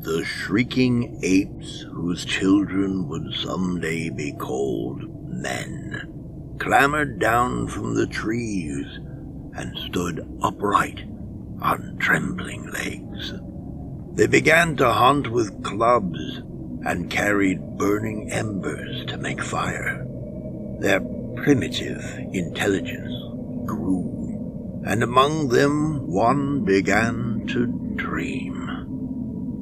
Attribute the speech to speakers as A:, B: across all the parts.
A: The shrieking apes, whose children would someday be called men, clambered down from the trees and stood upright on trembling legs. They began to hunt with clubs and carried burning embers to make fire. Their primitive intelligence grew, and among them one began to dream,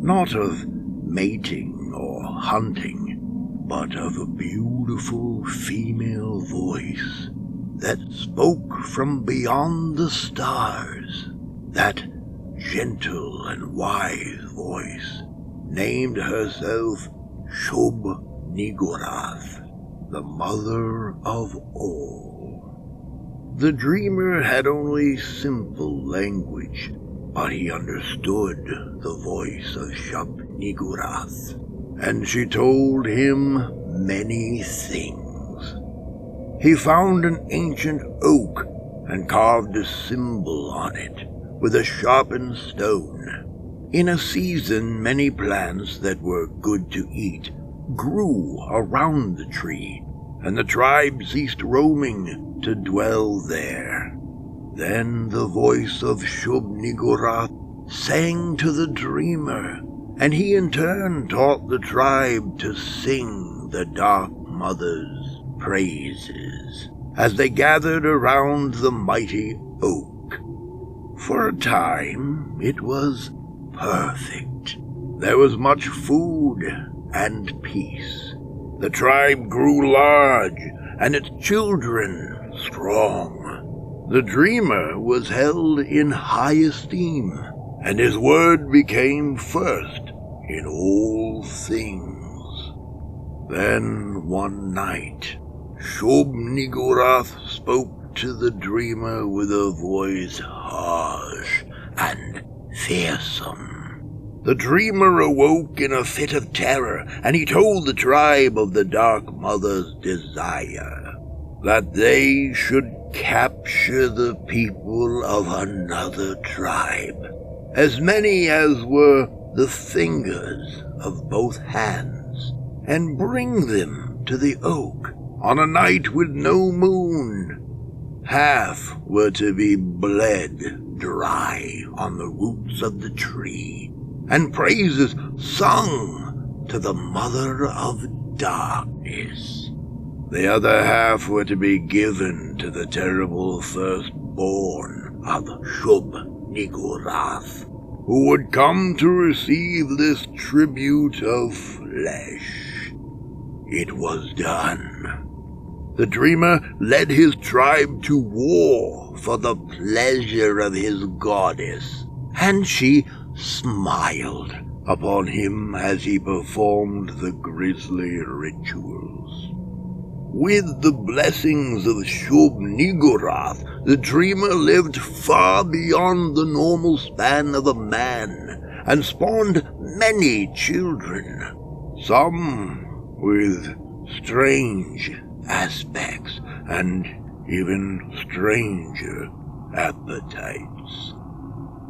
A: not of mating or hunting, but of a beautiful female voice that spoke from beyond the stars. That gentle and wise voice named herself Shub-Niggurath, the mother of all. The dreamer had only simple language, but he understood the voice of Shub-Niggurath, and she told him many things. He found an ancient oak and carved a symbol on it with a sharpened stone. In a season, many plants that were good to eat grew around the tree, and the tribe ceased roaming to dwell there. Then the voice of Shub-Niggurath sang to the dreamer, and he in turn taught the tribe to sing the Dark Mother's praises as they gathered around the mighty oak. For a time, it was perfect. There was much food and peace. The tribe grew large, and its children strong. The dreamer was held in high esteem, and his word became first in all things. Then one night, Shub-Niggurath spoke to the dreamer with a voice harsh and fearsome. The dreamer awoke in a fit of terror, and he told the tribe of the Dark Mother's desire, that they should capture the people of another tribe, as many as were the fingers of both hands, and bring them to the oak on a night with no moon. Half were to be bled dry on the roots of the tree, and praises sung to the Mother of Darkness. The other half were to be given to the terrible firstborn of Shub-Niggurath, who would come to receive this tribute of flesh. It was done. The dreamer led his tribe to war for the pleasure of his goddess, and she smiled upon him as he performed the grisly rituals. With the blessings of Shub-Niggurath, the dreamer lived far beyond the normal span of a man, and spawned many children, some with strange aspects and even stranger appetites.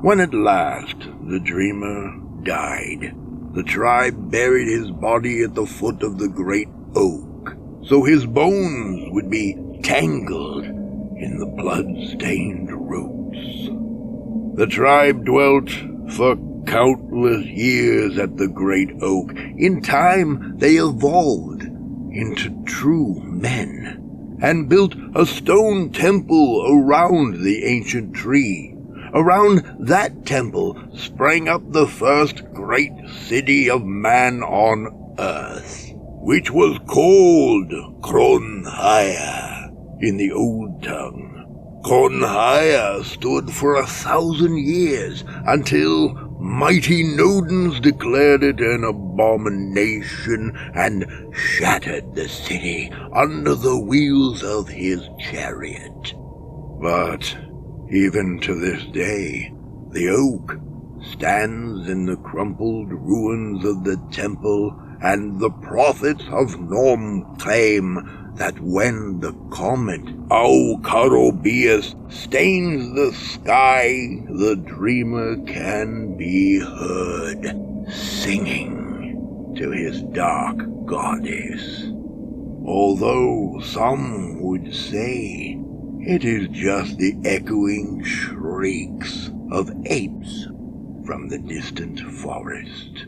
A: When at last the dreamer died, the tribe buried his body at the foot of the great oak, so his bones would be tangled in the blood-stained roots. The tribe dwelt for countless years at the great oak. In time, they evolved into true men, and built a stone temple around the ancient tree. Around that temple sprang up the first great city of man on earth, which was called Kronhaya in the old tongue. Kronhaya stood for 1,000 years, until mighty Nodens declared it an abomination and shattered the city under the wheels of his chariot. But even to this day, the oak stands in the crumpled ruins of the temple, and the prophets of Norm claim that when the comet Aucarobius stains the sky, the dreamer can be heard singing to his dark goddess. Although some would say it is just the echoing shrieks of apes from the distant forest.